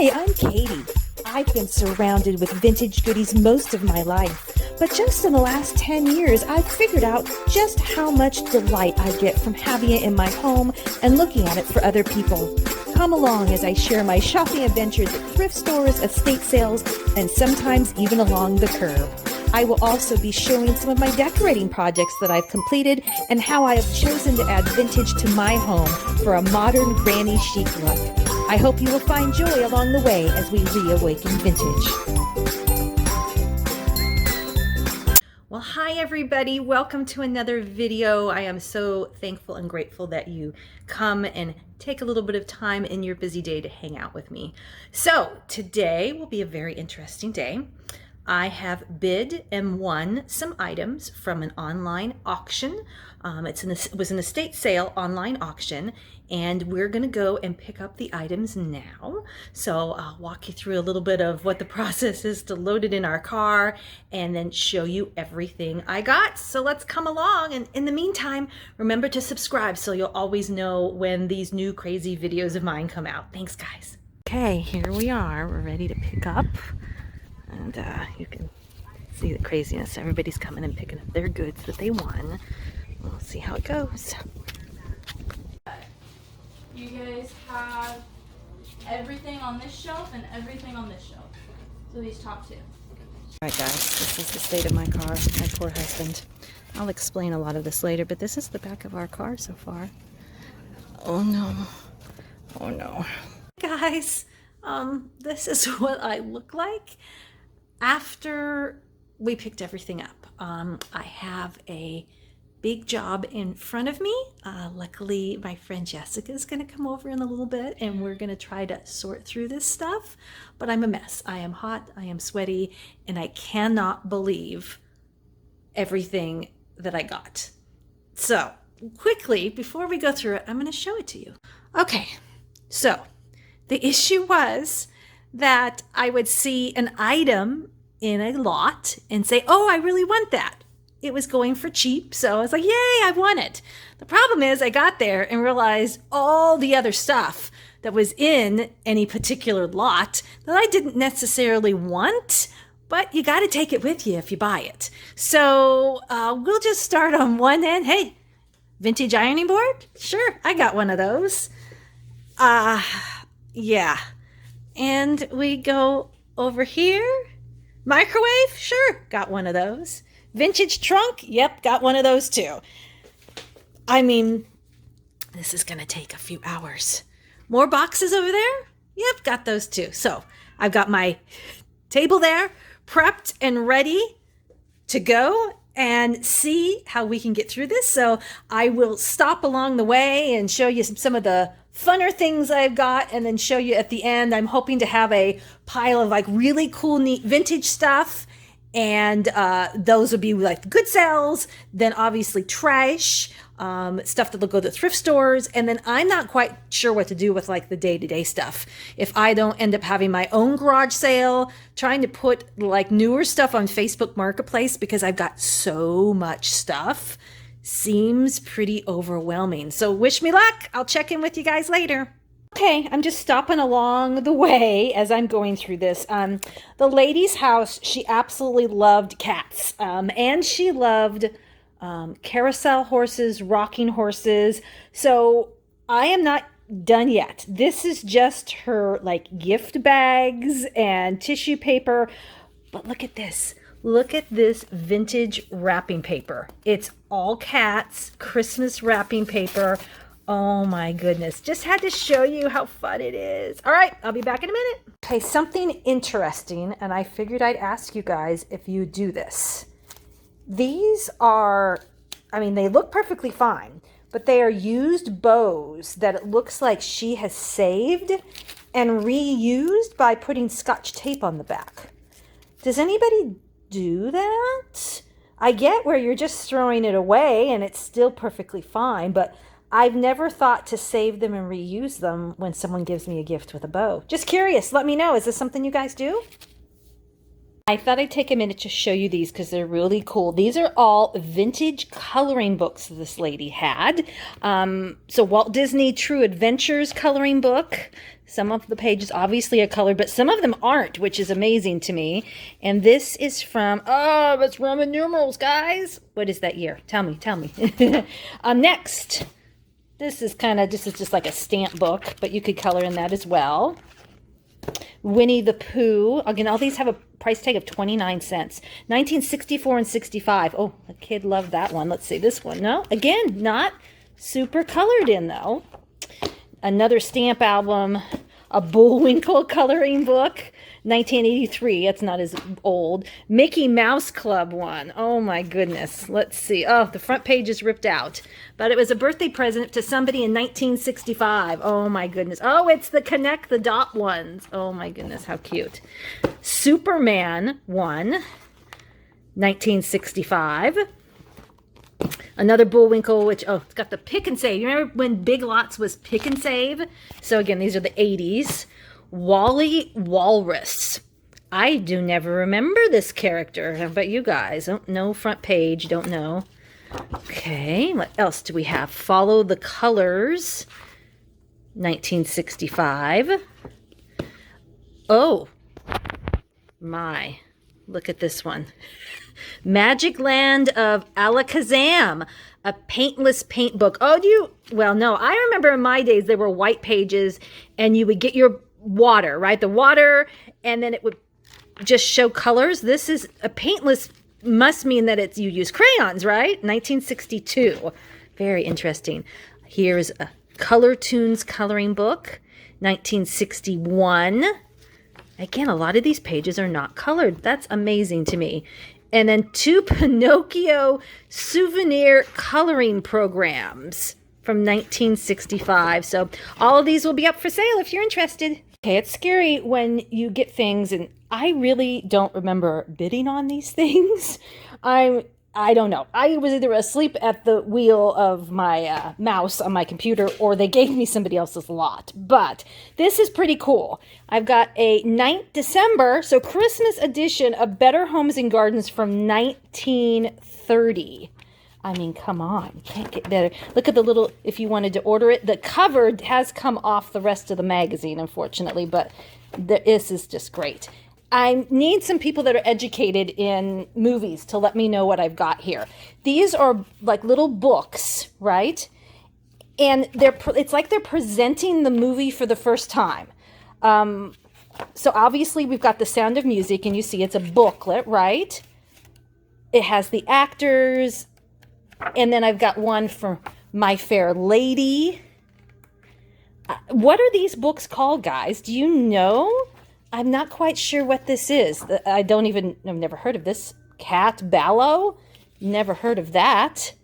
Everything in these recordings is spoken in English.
Hi, I'm Katie. I've been surrounded with vintage goodies most of my life, but just in the last 10 years, I've figured out just how much delight I get from having it in my home and looking at it for other people. Come along as I share my shopping adventures at thrift stores, estate sales, and sometimes even along the curb. I will also be showing some of my decorating projects that I've completed and how I have chosen to add vintage to my home for a modern granny chic look. I hope you will find joy along the way as we reawaken vintage. Well, hi everybody. Welcome to another video. I am so thankful and grateful that you come and take a little bit of time in your busy day to hang out with me. So today will be a very interesting day. I have bid and won some items from an online auction. It was an estate sale online auction, and we're going to go and pick up the items now. So I'll walk you through a little bit of what the process is to load it in our car and then show you everything I got. So let's come along. And in the meantime, remember to subscribe so you'll always know when these new crazy videos of mine come out. Thanks, guys. Okay, here we are. We're ready to pick up. And you can see the craziness. Everybody's coming and picking up their goods that they won. We'll see how it goes. You guys have everything on this shelf and everything on this shelf. So these top two. Alright guys, this is the state of my car, my poor husband. I'll explain a lot of this later, but this is the back of our car so far. Oh no. Oh no. Guys, this is what I look like after we picked everything up. I have a big job in front of me. Luckily, my friend Jessica is going to come over in a little bit and we're going to try to sort through this stuff. But I'm a mess. I am hot, I am sweaty, and I cannot believe everything that I got. So quickly, before we go through it, I'm going to show it to you. Okay, so the issue was that I would see an item in a lot and say, oh, I really want that. It was going for cheap, so I was like, yay, I want it. The problem is I got there and realized all the other stuff that was in any particular lot that I didn't necessarily want, but you got to take it with you if you buy it. So we'll just start on one end. Hey, vintage ironing board? Sure, I got one of those. Yeah. And we go over here. Microwave? Sure, got one of those. Vintage trunk? Yep, got one of those too. I mean, this is going to take a few hours. More boxes over there? Yep, got those too. So I've got my table there, prepped and ready to go and see how we can get through this. So I will stop along the way and show you some of the funner things I've got, and then show you at the end. I'm hoping to have a pile of like really cool, neat vintage stuff, and those would be like the good sales, then obviously trash, stuff that will go to thrift stores, and then I'm not quite sure what to do with like the day-to-day stuff. If I don't end up having my own garage sale, trying to put like newer stuff on Facebook Marketplace because I've got so much stuff, seems pretty overwhelming. So wish me luck. I'll check in with you guys later. Okay, I'm just stopping along the way as I'm going through this. The lady's house, she absolutely loved cats. And she loved carousel horses, rocking horses. So I am not done yet. This is just her like gift bags and tissue paper. But look at this. Look at this vintage wrapping paper. It's all cats, Christmas wrapping paper. Oh my goodness. Just had to show you how fun it is. All right, I'll be back in a minute. Okay, something interesting, and I figured I'd ask you guys if you do this. These are, I mean, they look perfectly fine, but they are used bows that it looks like she has saved and reused by putting Scotch tape on the back. Does anybody do that? I get where you're just throwing it away and it's still perfectly fine, but I've never thought to save them and reuse them when someone gives me a gift with a bow. Just curious, let me know. Is this something you guys do? I thought I'd take a minute to show you these because they're really cool. These are all vintage coloring books this lady had. So Walt Disney True Adventures coloring book. Some of the pages obviously are colored, but some of them aren't, which is amazing to me. And this is from, oh, it's Roman numerals, guys. What is that year? Tell me. Next. This is just like a stamp book, but you could color in that as well. Winnie the Pooh. Again, all these have a price tag of 29 cents. 1964 and 65. Oh, a kid loved that one. Let's see this one. No, again, not super colored in though. Another stamp album, a Bullwinkle coloring book. 1983, that's not as old. Mickey Mouse Club one. Oh my goodness. Let's see. Oh, the front page is ripped out. But it was a birthday present to somebody in 1965. Oh my goodness. Oh, it's the Connect the Dot ones. Oh my goodness, how cute. Superman one, 1965. Another Bullwinkle, which, oh, it's got the Pick and Save. You remember when Big Lots was Pick and Save? So again, these are the 80s. Wally Walrus. I do never remember this character. How about you guys? Oh, no front page. Don't know. Okay, what else do we have? Follow the Colors. 1965. Oh, my. Look at this one. Magic Land of Alakazam. A paintless paint book. Well, no. I remember in my days there were white pages and you would get your water, right? The water, and then it would just show colors. This is a paintless, must mean that you use crayons, right? 1962. Very interesting. Here's a Color Tunes coloring book, 1961. Again, a lot of these pages are not colored. That's amazing to me. And then 2 Pinocchio souvenir coloring programs from 1965. So all of these will be up for sale if you're interested. Okay, it's scary when you get things, and I really don't remember bidding on these things. I don't know. I was either asleep at the wheel of my mouse on my computer, or they gave me somebody else's lot. But this is pretty cool. I've got a 9th December, so Christmas edition of Better Homes and Gardens from 1930. I mean, come on. You can't get better. Look at the little, if you wanted to order it, the cover has come off the rest of the magazine, unfortunately, but this is just great. I need some people that are educated in movies to let me know what I've got here. These are like little books, right? And it's like they're presenting the movie for the first time. So obviously we've got The Sound of Music, and you see it's a booklet, right? It has the actors. And then I've got one for My Fair Lady. What are these books called, guys? Do you know? I'm not quite sure what this is. I've never heard of this. Cat Ballo? Never heard of that.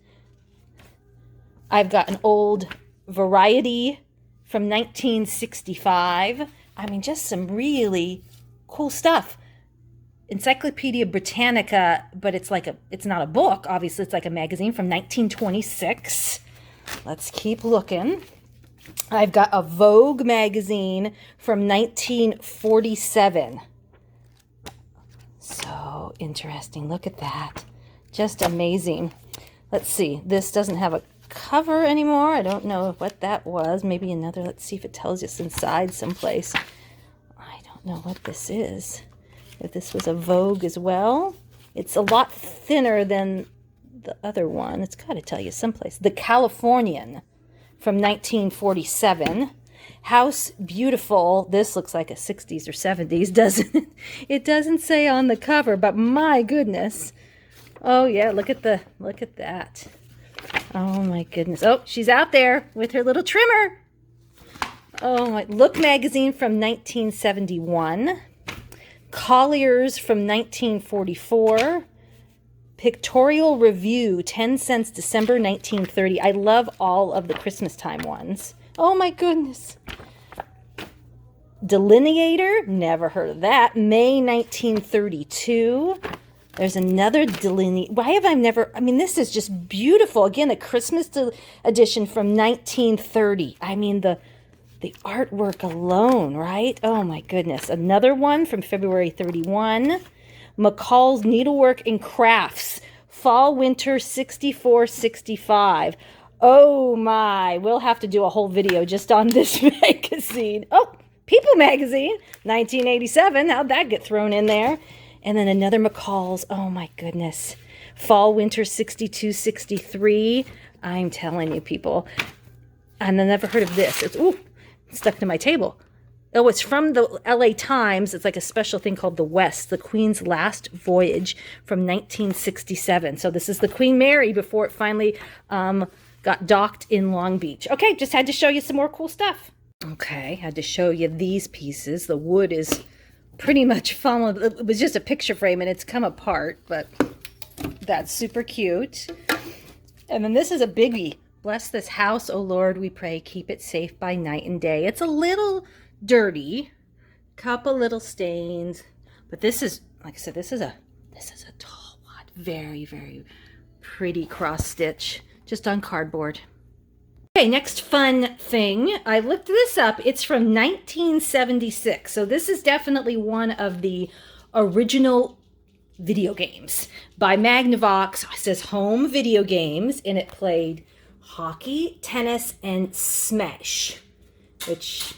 I've got an old Variety from 1965. I mean, just some really cool stuff. Encyclopedia Britannica, but it's not a book, obviously. It's like a magazine from 1926. Let's keep looking. I've got a Vogue magazine from 1947. So interesting. Look at that. Just amazing. Let's see. This doesn't have a cover anymore. I don't know what that was. Maybe another. Let's see if it tells us inside someplace. I don't know what this is. If this was a Vogue as well. It's a lot thinner than the other one. It's got to tell you someplace. The Californian from 1947. House Beautiful. This looks like a 60s or 70s, doesn't it? It doesn't say on the cover, but my goodness. Oh yeah, look at that. Oh my goodness. Oh, she's out there with her little trimmer. Oh my, Look magazine from 1971. Collier's from 1944. Pictorial Review, 10 cents, December 1930. I love all of the Christmas time ones. Oh my goodness. Delineator, never heard of that. May 1932. There's another delineator. Why have I never, this is just beautiful. Again, a Christmas edition from 1930. I mean, the artwork alone, right? Oh my goodness. Another one from February 31. McCall's Needlework and Crafts, Fall Winter 64-65. Oh my, we'll have to do a whole video just on this magazine. Oh, People magazine, 1987. How'd that get thrown in there? And then another McCall's. Oh my goodness. Fall Winter 62-63. I'm telling you, people. And I never heard of this. It's stuck to my table. Oh, it's from the LA Times. It's like a special thing called The West, the Queen's Last Voyage from 1967. So this is the Queen Mary before it finally got docked in Long Beach. Okay, just had to show you some more cool stuff. Okay, had to show you these pieces. The wood is pretty much fallen. It was just a picture frame and it's come apart, but that's super cute. And then this is a biggie. Bless this house, O Lord, we pray. Keep it safe by night and day. It's a little dirty, couple little stains, but this is, like I said, this is a tall one. Very, very pretty cross stitch, just on cardboard. Okay, next fun thing. I looked this up. It's from 1976. So this is definitely one of the original video games by Magnavox. It says home video games, and it played hockey, tennis, and smash, which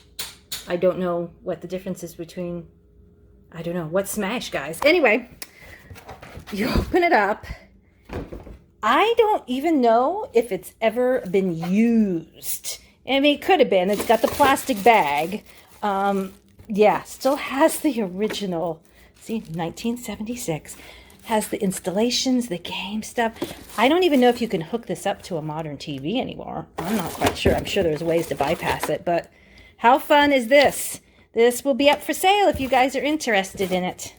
I don't know what the difference is between, I don't know, what's smash, guys? Anyway, you open it up. I don't even know if it's ever been used. I mean, it could have been. It's got the plastic bag. Yeah, still has the original. See, 1976. Has the installations, the game stuff. I don't even know if you can hook this up to a modern TV anymore. I'm not quite sure. I'm sure there's ways to bypass it, but how fun is this? This will be up for sale if you guys are interested in it.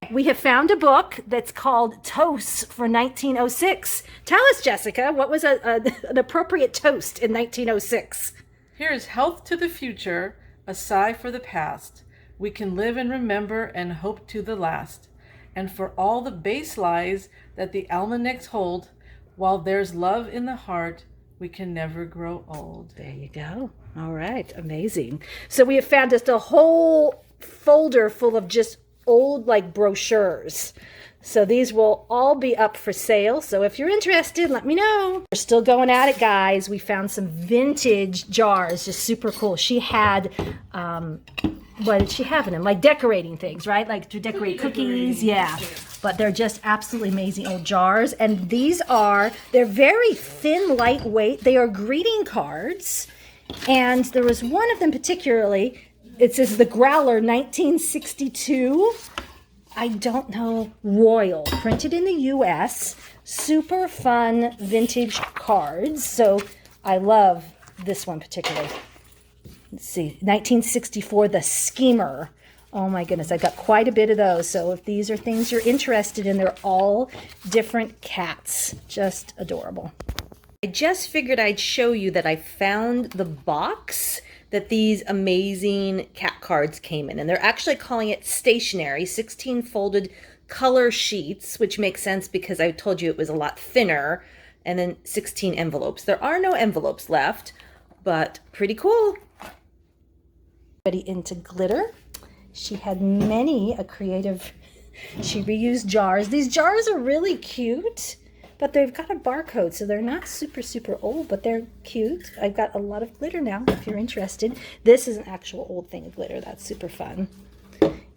We have found a book that's called Toasts for 1906. Tell us, Jessica, what was an appropriate toast in 1906? Here's health to the future, a sigh for the past. We can live and remember and hope to the last. And for all the base lies that the almanacs hold, while there's love in the heart, we can never grow old. There you go. All right. Amazing. So we have found just a whole folder full of just old like brochures. So these will all be up for sale. So if you're interested, let me know. We're still going at it, guys. We found some vintage jars, just super cool. She had, what did she have in them? Like decorating things, right? Like to decorate cookies. Yeah. But they're just absolutely amazing old jars. And these they're very thin, lightweight. They are greeting cards. And there was one of them particularly. It says the Growler 1962. I don't know, Royal, printed in the U.S. Super fun vintage cards. So I love this one particularly. Let's see, 1964, the Schemer. Oh my goodness, I got quite a bit of those. So if these are things you're interested in, they're all different cats. Just adorable. I just figured I'd show you that I found the box that these amazing cat cards came in. And they're actually calling it stationery, 16 folded color sheets, which makes sense because I told you it was a lot thinner, and then 16 envelopes. There are no envelopes left, but pretty cool. Ready into glitter. She had many a creative, she reused jars. These jars are really cute. But they've got a barcode, so they're not super, super old, but they're cute. I've got a lot of glitter now, if you're interested. This is an actual old thing of glitter. That's super fun.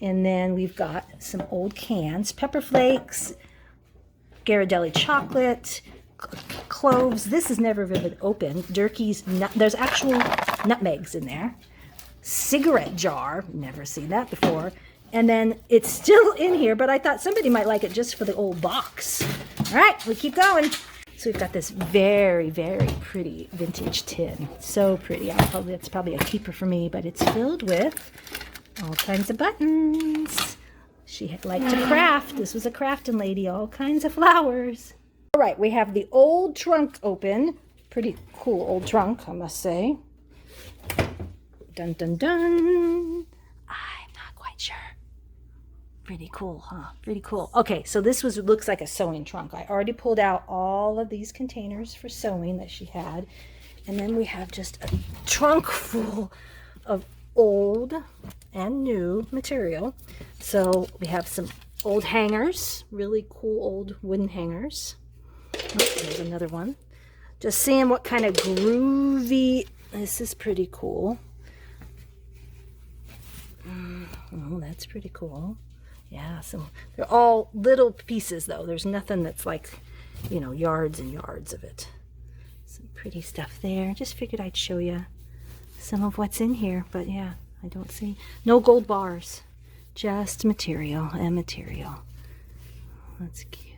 And then we've got some old cans. Pepper Flakes, Ghirardelli chocolate, cloves. This has never been opened. Durkee's, there's actual nutmegs in there. Cigarette jar. Never seen that before. And then it's still in here, but I thought somebody might like it just for the old box. All right, we keep going. So we've got this very, very pretty vintage tin. So pretty. It's probably a keeper for me, but it's filled with all kinds of buttons. She had liked to craft. This was a crafting lady. All kinds of flowers. All right, we have the old trunk open. Pretty cool old trunk, I must say. Dun, dun, dun. I'm not quite sure. Pretty cool, huh? Pretty cool. Okay, so this looks like a sewing trunk. I already pulled out all of these containers for sewing that she had. And then we have just a trunk full of old and new material. So we have some Old hangers, really cool old wooden hangers. Oh, there's another one. Just seeing what kind of groovy, this is pretty cool. Oh, that's pretty cool. Yeah, so they're all little pieces though. There's nothing that's like, you know, yards and yards of it. Some pretty stuff there. Just figured I'd show you some of what's in here, but yeah, I don't see, no gold bars. Just material and material. That's cute.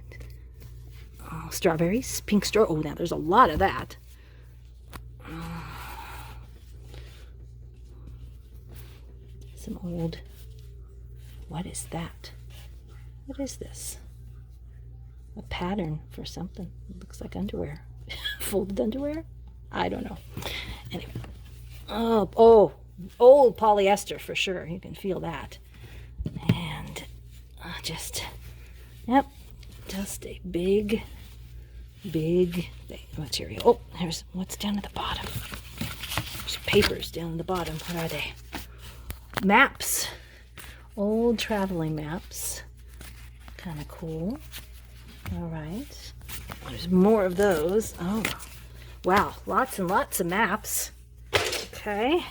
Oh, strawberries, pink straw. Oh, now there's a lot of that. Some old. What is that? What is this? A pattern for something. It looks like underwear. Folded underwear? I don't know. Anyway. Oh, old polyester for sure. You can feel that. And yep, just a big material. Oh, there's what's down at the bottom. There's papers down at the bottom. What are they? Maps. Old traveling maps. Kind of cool. All right. There's more of those. Oh, wow. Lots and lots of maps. Okay.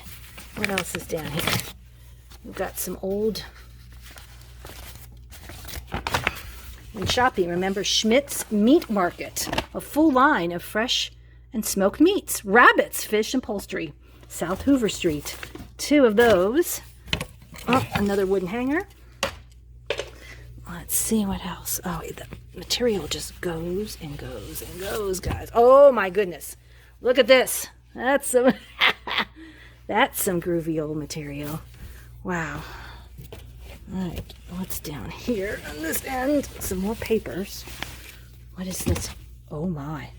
What else is down here? We've got some old... When shopping, remember Schmidt's Meat Market, a full line of fresh and smoked meats, rabbits, fish, and poultry. South Hoover Street. 2 of those. Oh, another wooden hanger. Let's see what else. Oh, the material just goes and goes and goes, guys. Oh my goodness. Look at this. That's some that's some groovy old material. Wow. All right, what's down here on this end? Some more papers. What is this? Oh my.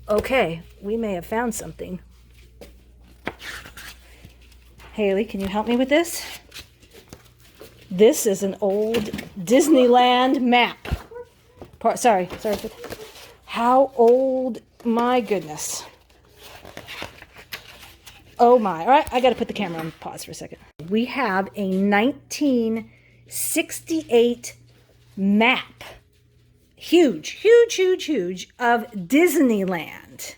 Okay, we may have found something. Haley, can you help me with this? This is an old Disneyland map. Sorry. How old? My goodness. Oh my. All right, I got to put the camera on pause for a second. We have a 1968 map. Huge of Disneyland.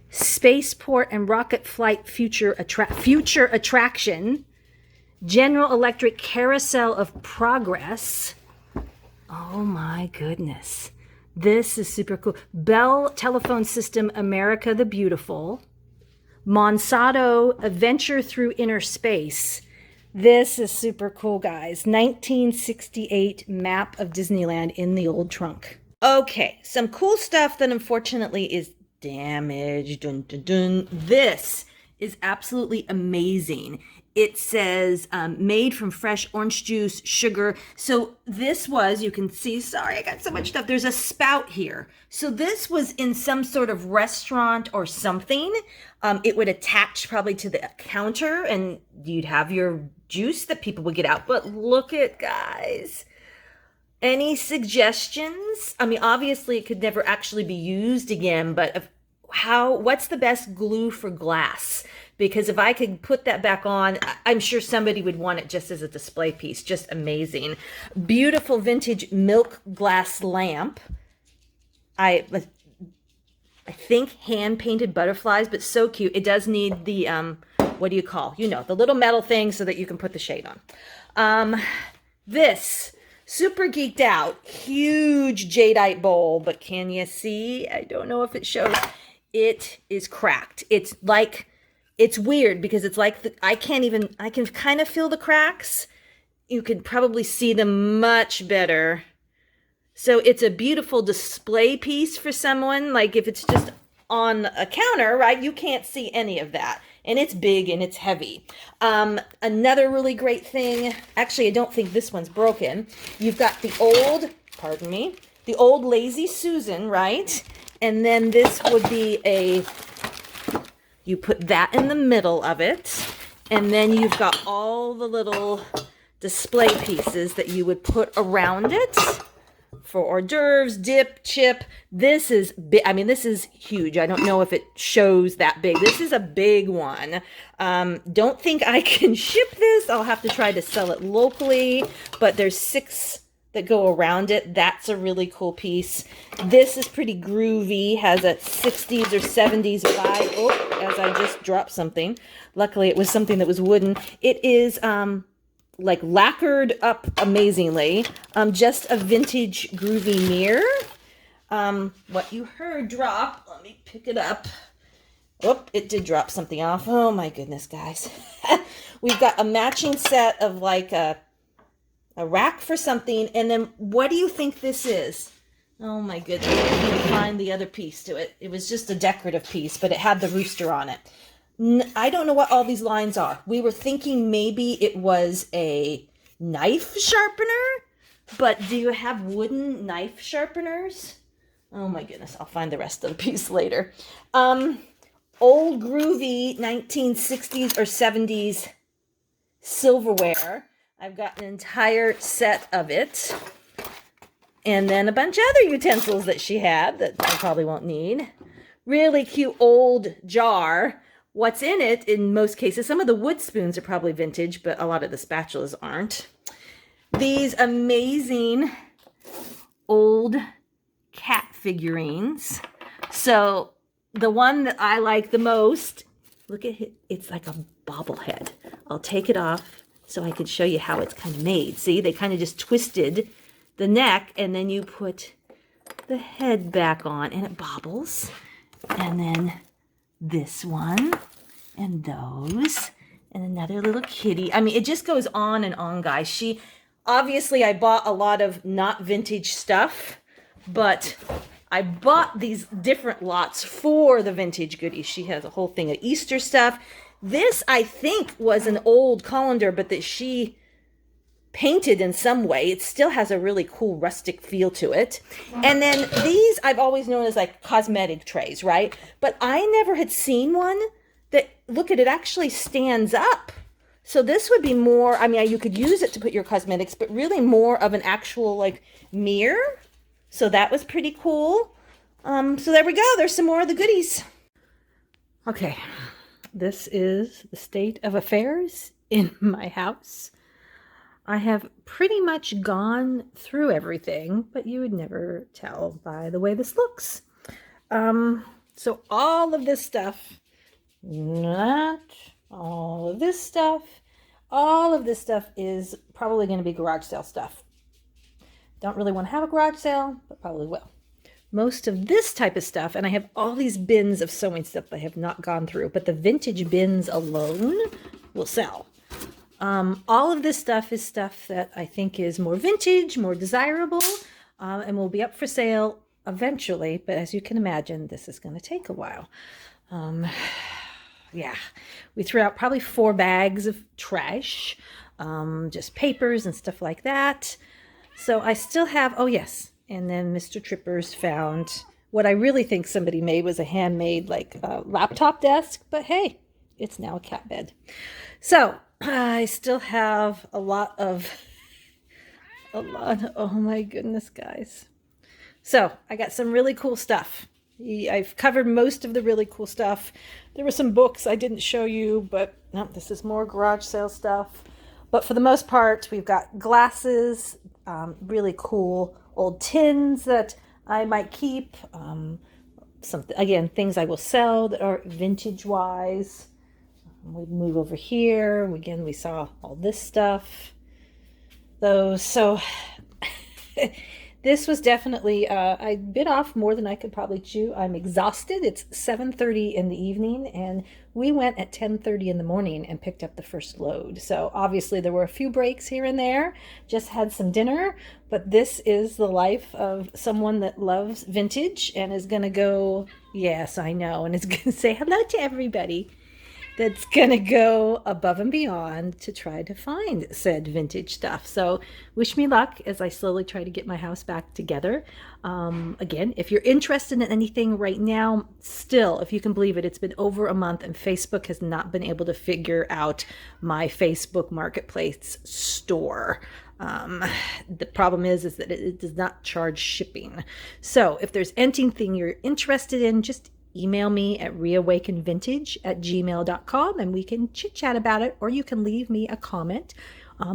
Spaceport and rocket flight future attraction. General Electric Carousel of Progress. Oh my goodness. This is super cool. Bell Telephone System America the Beautiful. Monsanto Adventure Through Inner Space. This is super cool, guys. 1968 map of Disneyland in the old trunk. Okay, some cool stuff that unfortunately is damaged. Dun, dun, dun. This is absolutely amazing. It says made from fresh orange juice, sugar. So this was, you can see, sorry, I got so much stuff. There's a spout here. So this was in some sort of restaurant or something. It would attach probably to the counter and you'd have your juice that people would get out. But look at, guys. Any suggestions? I mean, obviously it could never actually be used again, but what's the best glue for glass? Because if I could put that back on, I'm sure somebody would want it just as a display piece. Just amazing. Beautiful vintage milk glass lamp. I think hand-painted butterflies, but so cute. It does need the, what do you call? You know, the little metal thing so that you can put the shade on. This, super geeked out, huge jadeite bowl, but can you see? I don't know if it shows. It is cracked. It's like... It's weird because it's like, I can kind of feel the cracks. You could probably see them much better. So it's a beautiful display piece for someone. Like if it's just on a counter, right? You can't see any of that. And it's big and it's heavy. Another really great thing, actually, I don't think this one's broken. You've got the old, the old Lazy Susan, right? And then this would be you put that in the middle of it, and then you've got all the little display pieces that you would put around it. for hors d'oeuvres, dip, chip. This is big. I mean, this is huge. I don't know if it shows that big. This is a big one. Don't think I can ship this. I'll have to try to sell it locally, but there's 6 that go around it. That's a really cool piece. This is pretty groovy, has a 60s or 70s vibe. Oh, as I just dropped something. Luckily, it was something that was wooden. It is like lacquered up amazingly. Just a vintage groovy mirror. What you heard drop, let me pick it up. Oh, it did drop something off. Oh my goodness, guys. We've got a matching set of like a rack for something. And then what do you think this is? Oh my goodness. I need to find the other piece to it. It was just a decorative piece, but it had the rooster on it. I don't know what all these lines are. We were thinking maybe it was a knife sharpener, but do you have wooden knife sharpeners? Oh my goodness. I'll find the rest of the piece later. Old groovy 1960s or 70s silverware. I've got an entire set of it. And then a bunch of other utensils that she had that I probably won't need. Really cute old jar. What's in it, in most cases, some of the wood spoons are probably vintage, but a lot of the spatulas aren't. These amazing old cat figurines. So the one that I like the most, look at it, it's like a bobblehead. I'll take it off so I can show you how it's kind of made. See, they kind of just twisted the neck, and then you put the head back on, and it bobbles. And then this one, and those, and another little kitty. I mean, it just goes on and on, guys. Obviously, I bought a lot of not vintage stuff, but I bought these different lots for the vintage goodies. She has a whole thing of Easter stuff. This, I think, was an old colander, but that she painted in some way. It still has a really cool rustic feel to it. And then these I've always known as like cosmetic trays, right? But I never had seen one that, look at it, actually stands up. So this would be more, I mean, you could use it to put your cosmetics, but really more of an actual like mirror. So that was pretty cool. So there we go. There's some more of the goodies. Okay. This is the state of affairs in my house. I have pretty much gone through everything, but you would never tell by the way this looks. So all of this stuff, not all of this stuff, all of this stuff is probably going to be garage sale stuff. Don't really want to have a garage sale, but probably will. Most of this type of stuff, and I have all these bins of sewing stuff that I have not gone through, but the vintage bins alone will sell. All of this stuff is stuff that I think is more vintage, more desirable, and will be up for sale eventually. But as you can imagine, this is going to take a while. Yeah, we threw out probably 4 bags of trash, just papers and stuff like that. So I still have, oh yes, and then Mr. Trippers found what I really think somebody made was a handmade like laptop desk, but hey, it's now a cat bed. So I still have a lot of, oh my goodness, guys. So I got some really cool stuff. I've covered most of the really cool stuff. There were some books I didn't show you, but no, this is more garage sale stuff. But for the most part, we've got glasses, really cool old tins that I might keep. Something, again, things I will sell that are vintage-wise. We move over here. Again, we saw all this stuff. So this was definitely, I bit off more than I could probably chew. I'm exhausted. It's 7:30 in the evening, and we went at 10:30 in the morning and picked up the first load. So obviously there were a few breaks here and there, just had some dinner, but this is the life of someone that loves vintage and is going to go, yes, I know, and is going to say hello to everybody. That's going to go above and beyond to try to find said vintage stuff. So wish me luck as I slowly try to get my house back together. Again, if you're interested in anything right now, still, if you can believe it, it's been over a month and Facebook has not been able to figure out my Facebook Marketplace store. The problem is that it does not charge shipping. So if there's anything you're interested in, just email me at reawakenvintage@gmail.com and we can chit chat about it, or you can leave me a comment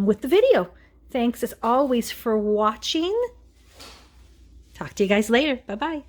with the video. Thanks as always for watching. Talk to you guys later. Bye-bye.